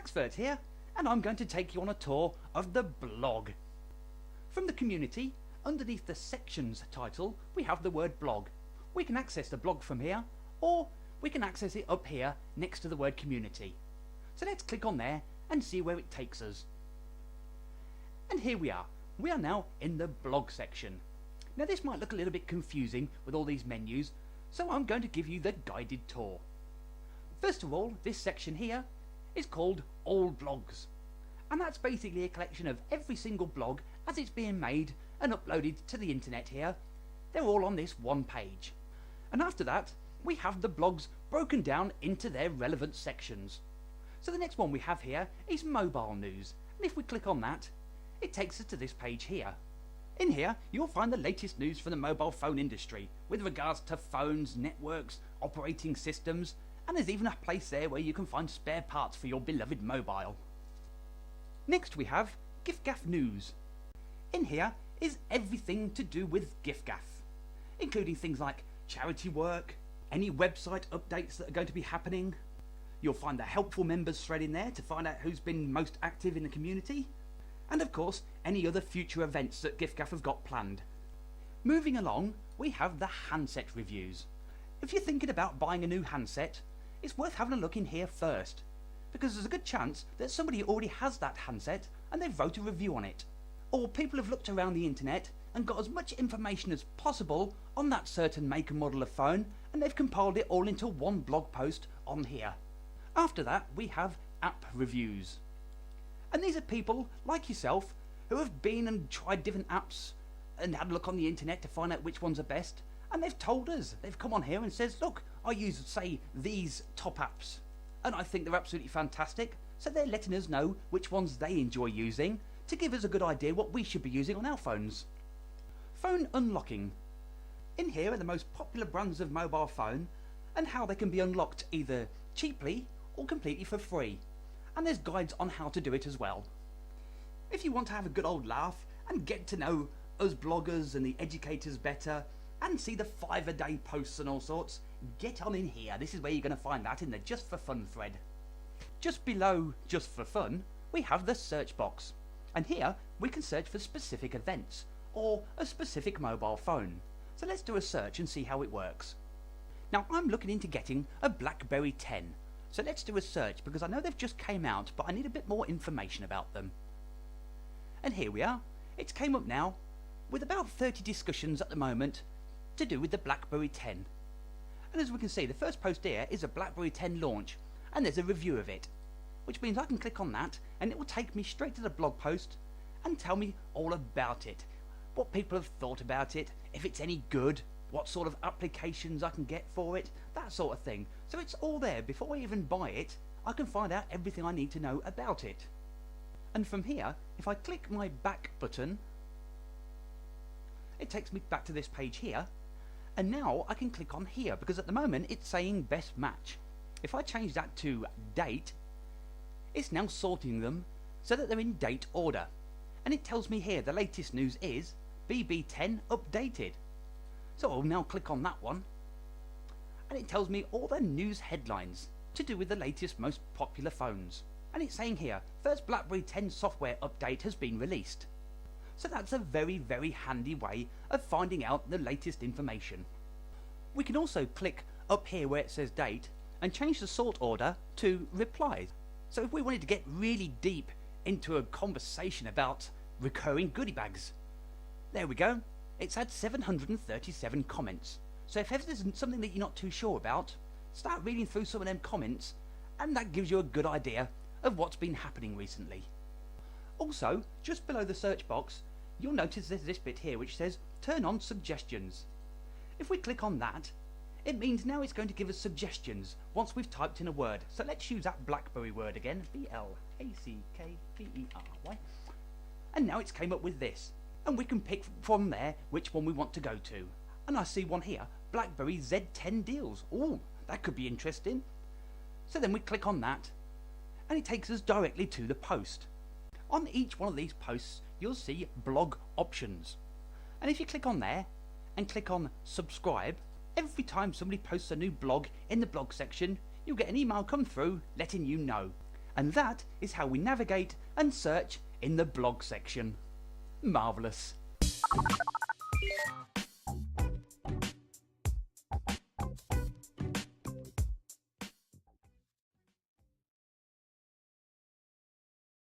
Taxfert here, and I'm going to take you on a tour of the blog. From the community, underneath the sections title, we have the word blog. We can access the blog from here, or we can access it up here next to the word community. So let's click on there and see where it takes us. And here we are. We are now in the blog section. Now this might look a little bit confusing with all these menus, so I'm going to give you the guided tour. First of all, this section here is called All Blogs, and that's basically a collection of every single blog as it's being made and uploaded to the internet here. They're all on this one page. And after that, we have the blogs broken down into their relevant sections. So the next one we have here is mobile news, and if we click on that, it takes us to this page here. In here, you'll find the latest news from the mobile phone industry with regards to phones, networks, operating systems, and there's even a place there where you can find spare parts for your beloved mobile. Next we have giffgaff news. In here is everything to do with giffgaff, including things like charity work, any website updates that are going to be happening. You'll find the helpful members thread in there to find out who's been most active in the community, and of course any other future events that giffgaff have got planned. Moving along, we have the handset reviews. If you're thinking about buying a new handset, it's worth having a look in here first, because there's a good chance that somebody already has that handset and they wrote a review on it. Or people have looked around the internet and got as much information as possible on that certain make and model of phone, and they've compiled it all into one blog post on here. After that, we have app reviews. And these are people like yourself who have been and tried different apps and had a look on the internet to find out which ones are best, and they've told us, they've come on here and says, look, I use, say, these top apps, and I think they're absolutely fantastic, so they're letting us know which ones they enjoy using to give us a good idea what we should be using on our phones. Phone unlocking. In here are the most popular brands of mobile phone and how they can be unlocked either cheaply or completely for free, and there's guides on how to do it as well. If you want to have a good old laugh and get to know us bloggers and the educators better and see the 5-a-day posts and all sorts, get on in here. This is where you're going to find that in the Just for Fun thread. Just below Just for Fun, we have the search box, and here we can search for specific events or a specific mobile phone. So let's do a search and see how it works. Now I'm looking into getting a BlackBerry 10, so let's do a search because I know they've just came out, but I need a bit more information about them. And here we are. It's came up now with about 30 discussions at the moment to do with the BlackBerry 10. And as we can see, the first post here is a BlackBerry 10 launch, and there's a review of it, which means I can click on that and it will take me straight to the blog post and tell me all about it, what people have thought about it, if it's any good, what sort of applications I can get for it, that sort of thing. So it's all there. Before I even buy it, I can find out everything I need to know about it. And from here, if I click my back button, it takes me back to this page here, and now I can click on here because at the moment it's saying best match. If I change that to date, it's now sorting them so that they're in date order, and it tells me here the latest news is BB10 updated. So I'll now click on that one, and it tells me all the news headlines to do with the latest most popular phones, and it's saying here first BlackBerry 10 software update has been released. So that's a very, very handy way of finding out the latest information. We can also click up here where it says date and change the sort order to replies. So if we wanted to get really deep into a conversation about recurring goodie bags, there we go. It's had 737 comments. So if ever there's something that you're not too sure about, start reading through some of them comments, and that gives you a good idea of what's been happening recently. Also, just below the search box, you'll notice there's this bit here which says turn on suggestions. If we click on that, it means now it's going to give us suggestions once we've typed in a word. So let's use that BlackBerry word again, BLACKBERY, and now it's came up with this, and we can pick from there which one we want to go to. And I see one here, BlackBerry Z10 deals. Oh, that could be interesting. So then we click on that, and it takes us directly to the post. On each one of these posts, you'll see blog options. And if you click on there and click on subscribe, every time somebody posts a new blog in the blog section, you'll get an email come through letting you know. And that is how we navigate and search in the blog section. Marvellous.